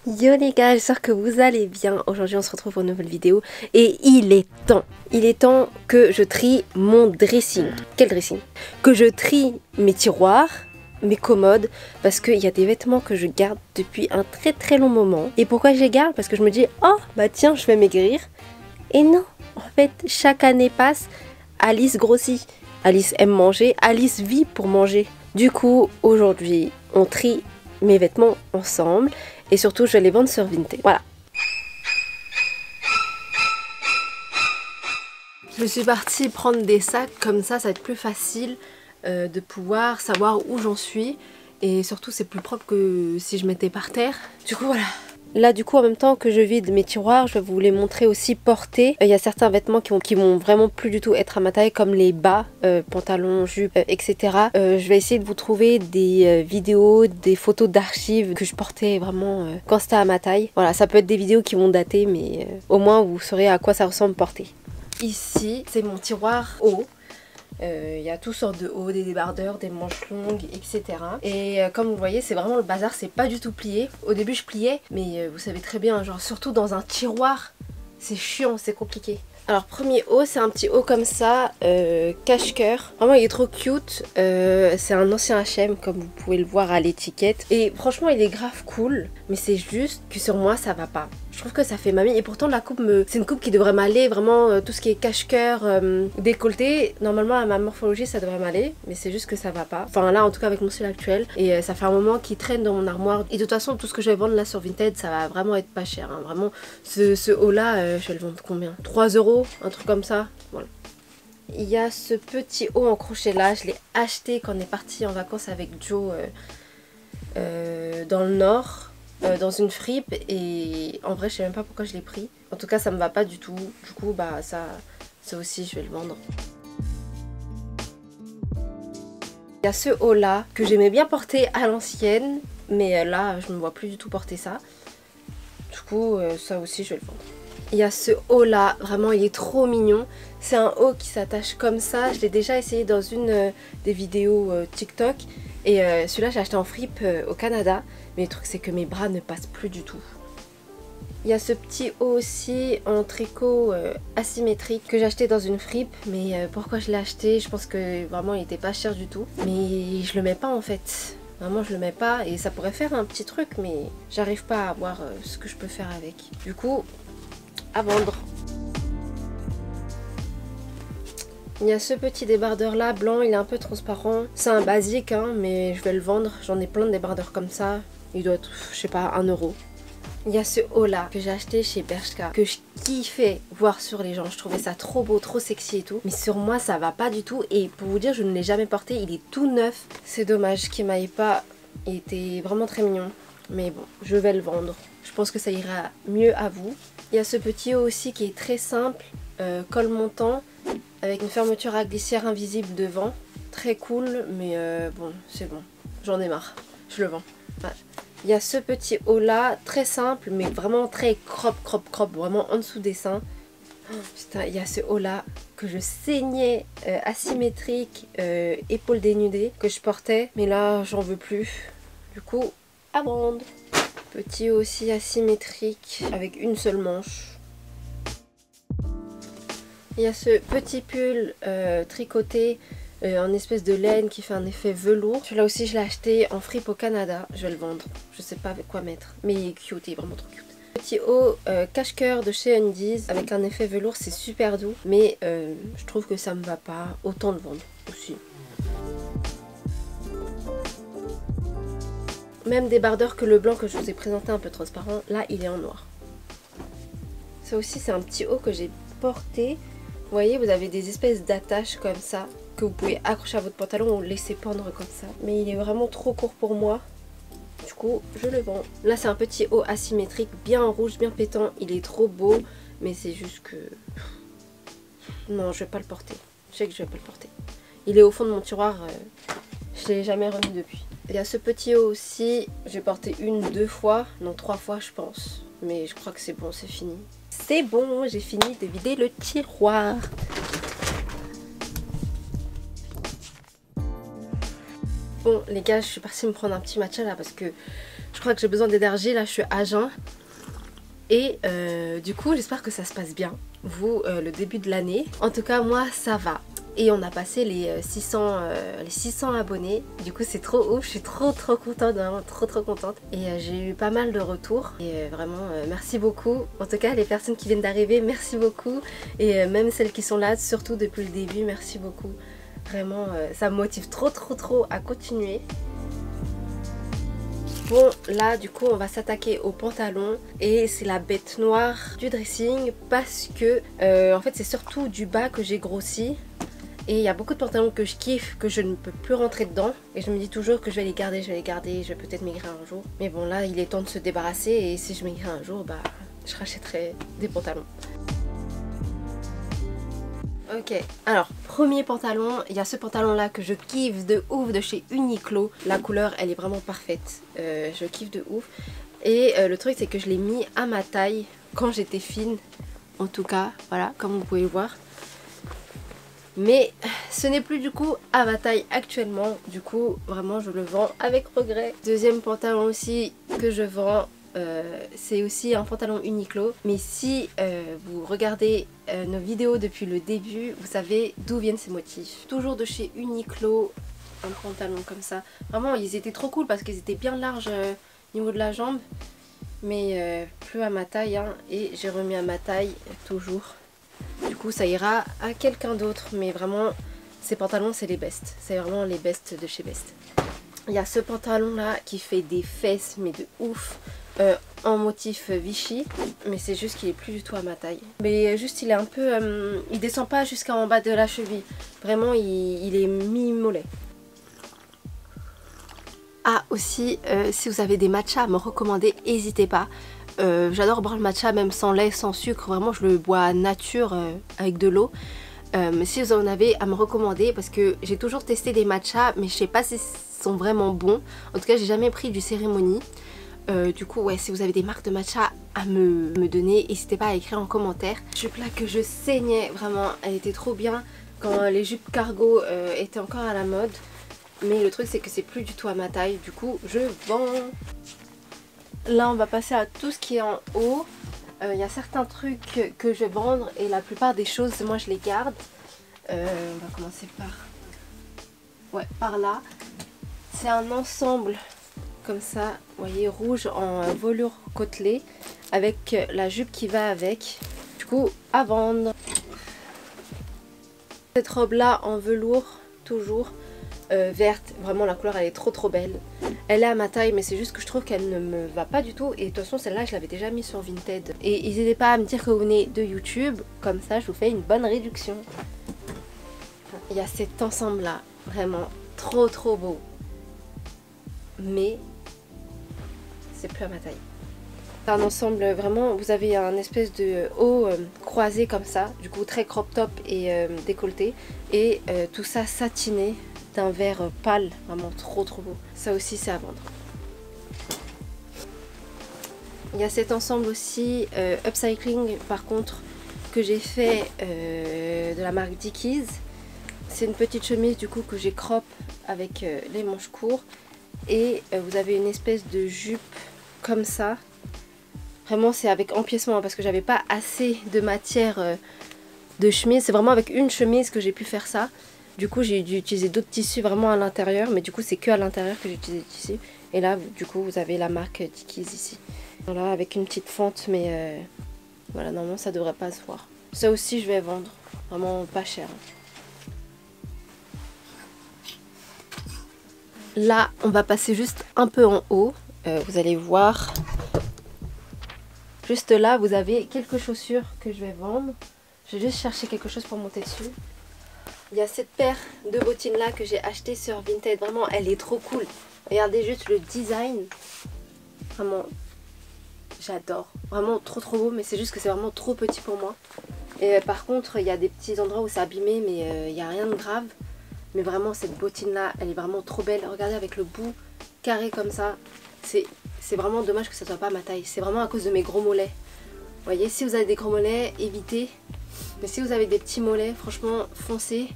Yo les gars, j'espère que vous allez bien. Aujourd'hui on se retrouve pour une nouvelle vidéo et il est temps que je trie mon dressing. Quel dressing? Que je trie mes tiroirs, mes commodes, parce qu'il y a des vêtements que je garde depuis un très long moment. Et pourquoi je les garde? Parce que je me dis, oh bah tiens, je vais maigrir. Et non, en fait chaque année passe, Alice grossit. Alice aime manger, Alice vit pour manger. Du coup aujourd'hui on trie mes vêtements ensemble. Et surtout, je vais les vendre sur Vinted. Voilà. Je suis partie prendre des sacs, comme ça va être plus facile de pouvoir savoir où j'en suis. Et surtout, c'est plus propre que si je mettais par terre. Du coup, voilà. Là, du coup, en même temps que je vide mes tiroirs, je vais vous les montrer aussi portés. Il y a certains vêtements qui vont vraiment plus du tout être à ma taille, comme les bas, pantalons, jupes, etc. Je vais essayer de vous trouver des vidéos, des photos d'archives que je portais vraiment quand c'était à ma taille. Voilà, ça peut être des vidéos qui vont dater, mais au moins vous saurez à quoi ça ressemble porté. Ici, c'est mon tiroir haut. Il y a toutes sortes de hauts, des débardeurs, des manches longues, etc. Et comme vous voyez, c'est vraiment le bazar, c'est pas du tout plié. Au début je pliais, mais vous savez très bien, genre surtout dans un tiroir, c'est chiant, c'est compliqué. Alors premier haut, c'est un petit haut comme ça, cache-cœur. Vraiment il est trop cute, c'est un ancien H&M comme vous pouvez le voir à l'étiquette. Et franchement il est grave cool, mais c'est juste que sur moi ça va pas. Je trouve que ça fait mamie et pourtant la coupe c'est une coupe qui devrait m'aller, vraiment tout ce qui est cache-cœur, décolleté. Normalement à ma morphologie ça devrait m'aller, mais c'est juste que ça va pas. Enfin là en tout cas avec mon style actuel. Et ça fait un moment qu'il traîne dans mon armoire. Et de toute façon tout ce que je vais vendre là sur Vinted ça va vraiment être pas cher. Hein. Vraiment ce haut là je vais le vendre combien? 3 €, un truc comme ça. Voilà. Il y a ce petit haut en crochet là, je l'ai acheté quand on est parti en vacances avec Joe dans le nord. Dans une fripe et en vrai je sais même pas pourquoi je l'ai pris. En tout cas ça me va pas du tout. Du coup bah ça aussi je vais le vendre. Il y a ce haut là que j'aimais bien porter à l'ancienne. Mais là je me vois plus du tout porter ça. Du coup ça aussi je vais le vendre. Il y a ce haut là, vraiment il est trop mignon. C'est un haut qui s'attache comme ça. Je l'ai déjà essayé dans une des vidéos TikTok. Et celui-là j'ai acheté en fripe au Canada. Mais le truc c'est que mes bras ne passent plus du tout. Il y a ce petit haut aussi en tricot asymétrique que j'ai acheté dans une fripe. Mais pourquoi je l'ai acheté? Je pense que vraiment il était pas cher du tout. Mais je le mets pas en fait. Vraiment je le mets pas et ça pourrait faire un petit truc mais j'arrive pas à voir ce que je peux faire avec. Du coup, à vendre. Il y a ce petit débardeur là, blanc, il est un peu transparent. C'est un basique hein, mais je vais le vendre. J'en ai plein de débardeurs comme ça. Il doit être, je sais pas, 1 €. Il y a ce haut là que j'ai acheté chez Bershka, que je kiffais voir sur les gens. Je trouvais ça trop beau, trop sexy et tout. Mais sur moi ça va pas du tout. Et pour vous dire, je ne l'ai jamais porté, il est tout neuf. C'est dommage qu'il m'aille pas. Il était vraiment très mignon. Mais bon, je vais le vendre. Je pense que ça ira mieux à vous. Il y a ce petit haut aussi qui est très simple, col montant, avec une fermeture à glissière invisible devant. Très cool, mais bon, c'est bon. J'en ai marre. Je le vends. Ouais. Il y a ce petit haut là, très simple, mais vraiment très crop, vraiment en dessous des seins. Oh, putain, il y a ce haut là que je saignais, asymétrique, épaules dénudées, que je portais. Mais là, j'en veux plus. Du coup, à vendre. Petit haut aussi asymétrique, avec une seule manche. Il y a ce petit pull tricoté en espèce de laine qui fait un effet velours. Celui-là aussi je l'ai acheté en fripe au Canada. Je vais le vendre. Je sais pas avec quoi mettre. Mais il est cute, il est vraiment trop cute. Petit haut cache-cœur de chez Undies avec un effet velours, c'est super doux. Mais je trouve que ça me va pas. Autant le vendre aussi. Même débardeur que le blanc que je vous ai présenté un peu transparent. Là il est en noir. Ça aussi c'est un petit haut que j'ai porté. Vous voyez, vous avez des espèces d'attaches comme ça que vous pouvez accrocher à votre pantalon ou laisser pendre comme ça. Mais il est vraiment trop court pour moi. Du coup, je le vends. Là, c'est un petit haut asymétrique, bien rouge, bien pétant. Il est trop beau, mais c'est juste que... Non, je vais pas le porter. Je sais que je vais pas le porter. Il est au fond de mon tiroir. Je l'ai jamais remis depuis. Il y a ce petit haut aussi. J'ai porté 1, 2 fois. Non, 3 fois, je pense. Mais je crois que c'est bon, c'est fini. C'est bon, j'ai fini de vider le tiroir. Bon les gars, je suis partie me prendre un petit matcha là parce que Je crois que j'ai besoin d'énergie, là je suis à jeun. Et du coup j'espère que ça se passe bien, vous, le début de l'année. En tout cas moi ça va. Et on a passé les 600 abonnés. Du coup c'est trop ouf, je suis trop contente, vraiment trop contente. Et j'ai eu pas mal de retours. Et vraiment merci beaucoup. En tout cas les personnes qui viennent d'arriver, merci beaucoup. Et même celles qui sont là, surtout depuis le début, merci beaucoup. Vraiment ça me motive trop à continuer. Bon là du coup on va s'attaquer aux pantalons et c'est la bête noire du dressing parce que en fait c'est surtout du bas que j'ai grossi. Et il y a beaucoup de pantalons que je kiffe, que je ne peux plus rentrer dedans. Et je me dis toujours que je vais les garder, je vais peut-être maigrir un jour. Mais bon là, il est temps de se débarrasser et si je maigris un jour, bah je rachèterai des pantalons. Ok, alors premier pantalon, il y a ce pantalon là que je kiffe de ouf de chez Uniqlo. La couleur, elle est vraiment parfaite, je kiffe de ouf. Et le truc c'est que je l'ai mis à ma taille quand j'étais fine. En tout cas, voilà, comme vous pouvez le voir. Mais ce n'est plus du coup à ma taille actuellement, du coup vraiment je le vends avec regret. Deuxième pantalon aussi que je vends, c'est aussi un pantalon Uniqlo. Mais si vous regardez nos vidéos depuis le début, vous savez d'où viennent ces motifs. Toujours de chez Uniqlo, un pantalon comme ça. Vraiment ils étaient trop cool parce qu'ils étaient bien larges au niveau de la jambe. Mais plus à ma taille hein, et j'ai remis à ma taille toujours. Du coup ça ira à quelqu'un d'autre, mais vraiment ces pantalons c'est les best, c'est vraiment les best de chez Best. Il y a ce pantalon là qui fait des fesses mais de ouf, en motif Vichy, mais c'est juste qu'il est plus du tout à ma taille. Mais juste il est un peu, il descend pas jusqu'en bas de la cheville, vraiment il est mi-mollet. Ah aussi, si vous avez des matchas à me recommander, n'hésitez pas. J'adore boire le matcha même sans lait, sans sucre, vraiment je le bois nature avec de l'eau. Mais si vous en avez à me recommander, parce que j'ai toujours testé des matchas mais je sais pas si ils sont vraiment bons. En tout cas j'ai jamais pris du cérémonie. Du coup ouais, si vous avez des marques de matcha à me donner, n'hésitez pas à écrire en commentaire. Jupe là que je saignais, vraiment elle était trop bien quand les jupes cargo étaient encore à la mode. Mais le truc c'est que c'est plus du tout à ma taille, du coup je vends. Là on va passer à tout ce qui est en haut. Il y a certains trucs que je vais vendre et la plupart des choses moi je les garde. On va commencer par là. C'est un ensemble comme ça, vous voyez, rouge en velours côtelé avec la jupe qui va avec. Du coup à vendre. Cette robe là en velours toujours. Verte, vraiment la couleur elle est trop belle. Elle est à ma taille mais c'est juste que je trouve qu'elle ne me va pas du tout. Et de toute façon celle-là je l'avais déjà mis sur Vinted. Et n'hésitez pas à me dire que vous venez de YouTube, comme ça je vous fais une bonne réduction. Il y a cet ensemble là, vraiment trop beau. Mais c'est plus à ma taille. C'est un ensemble vraiment, vous avez un espèce de haut croisé comme ça, du coup très crop top et décolleté. Et tout ça satiné d'un vert pâle, vraiment trop beau. Ça aussi c'est à vendre. Il y a cet ensemble aussi upcycling par contre que j'ai fait de la marque Dickies. C'est une petite chemise du coup que j'ai crop avec les manches courtes. Et vous avez une espèce de jupe comme ça. Vraiment c'est avec empiècement parce que j'avais pas assez de matière de chemise. C'est vraiment avec une chemise que j'ai pu faire ça. Du coup j'ai dû utiliser d'autres tissus vraiment à l'intérieur, mais du coup c'est que à l'intérieur que j'ai utilisé des tissus. Et là du coup vous avez la marque Dickies ici. Voilà, avec une petite fente, mais voilà, normalement ça devrait pas se voir. Ça aussi je vais vendre, vraiment pas cher. Là on va passer juste un peu en haut, vous allez voir. Juste là vous avez quelques chaussures que je vais vendre. Je vais juste chercher quelque chose pour monter dessus. Il y a cette paire de bottines là que j'ai acheté sur Vinted, vraiment elle est trop cool. Regardez juste le design, vraiment j'adore, vraiment trop beau, mais c'est juste que c'est vraiment trop petit pour moi. Et par contre il y a des petits endroits où c'est abîmé, mais il n'y a rien de grave. Mais vraiment cette bottine là elle est vraiment trop belle, regardez avec le bout carré comme ça, c'est vraiment dommage que ça soit pas ma taille, c'est vraiment à cause de mes gros mollets. Vous voyez, si vous avez des gros mollets, évitez. Mais si vous avez des petits mollets, franchement, foncez.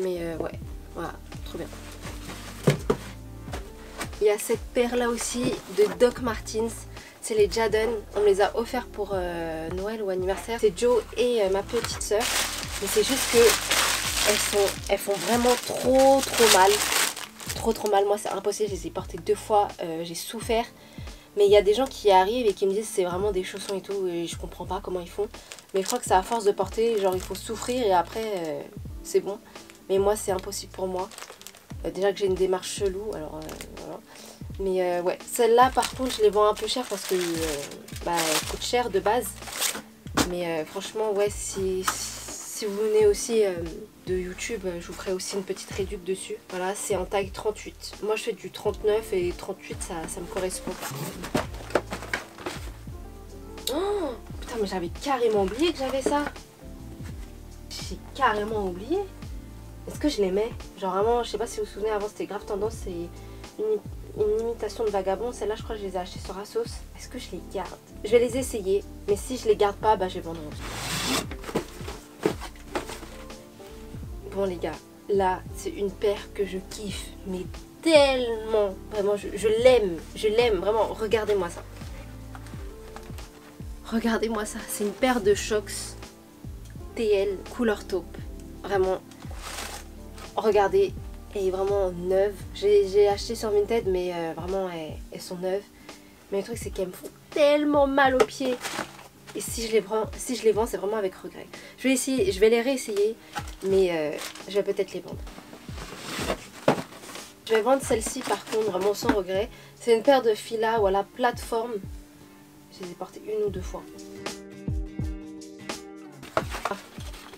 Mais ouais, voilà, trop bien. Il y a cette paire là aussi de Doc Martens. C'est les Jadon. On me les a offerts pour Noël ou anniversaire. C'est Joe et ma petite soeur. Mais c'est juste que elles font vraiment trop mal. Trop mal. Moi c'est impossible. Je les ai portées 2 fois. J'ai souffert. Mais il y a des gens qui arrivent et qui me disent c'est vraiment des chaussons et tout. Et je comprends pas comment ils font. Mais je crois que c'est à force de porter. Genre il faut souffrir et après c'est bon. Mais moi c'est impossible pour moi. Déjà que j'ai une démarche chelou. Alors voilà. Mais ouais, celles-là par contre je les vends un peu cher parce que elles coûtent cher de base. Mais franchement ouais, si vous venez aussi de YouTube, je vous ferai aussi une petite réduc dessus. Voilà, c'est en taille 38. Moi je fais du 39 et 38 ça me correspond. Oh putain, mais j'avais carrément oublié que j'avais ça. J'ai carrément oublié. Est-ce que je les mets? Genre vraiment, je sais pas si vous vous souvenez, avant c'était grave tendance, c'est une imitation de vagabond. Celle-là je crois que je les ai achetées sur Asos. Est-ce que je les garde? Je vais les essayer, mais si je les garde pas, je vais vendre. Bon les gars, là c'est une paire que je kiffe, mais tellement, vraiment je l'aime, vraiment, regardez-moi ça. Regardez-moi ça, c'est une paire de Shox TL couleur taupe, vraiment, regardez, elle est vraiment neuve. J'ai acheté sur Vinted, mais vraiment elles sont neuves. Mais le truc c'est qu'elles me font tellement mal aux pieds. Et si je les vends, c'est vraiment avec regret. Je vais les réessayer, mais je vais peut-être les vendre. Je vais vendre celle-ci par contre, vraiment sans regret. C'est une paire de Fila ou à la plateforme. Je les ai portées 1 ou 2 fois.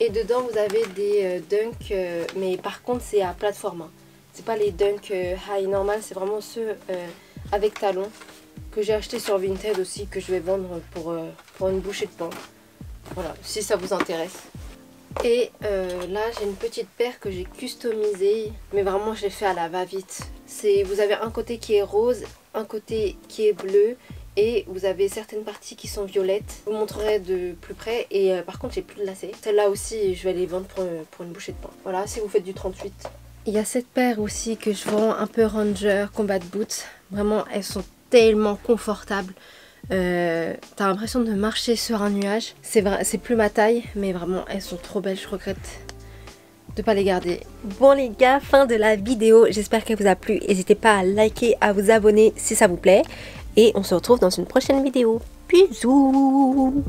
Et dedans vous avez des Dunk, mais par contre c'est à plateforme. Hein. C'est pas les Dunk high normal, c'est vraiment ceux avec talons. Que j'ai acheté sur Vinted aussi, que je vais vendre pour une bouchée de pain. Voilà, si ça vous intéresse. Et là j'ai une petite paire que j'ai customisée, mais vraiment je l'ai fait à la va-vite. Vous avez un côté qui est rose, un côté qui est bleu, et vous avez certaines parties qui sont violettes. Je vous montrerai de plus près, et par contre j'ai plus de lacets. Celle-là aussi je vais les vendre pour une bouchée de pain. Voilà, si vous faites du 38. Il y a cette paire aussi que je vends un peu Ranger, Combat Boots. Vraiment elles sont tellement confortable. T'as l'impression de marcher sur un nuage. C'est plus ma taille, mais vraiment elles sont trop belles. Je regrette de pas les garder. Bon les gars, fin de la vidéo. J'espère qu'elle vous a plu. N'hésitez pas à liker, à vous abonner si ça vous plaît. Et on se retrouve dans une prochaine vidéo. Bisous.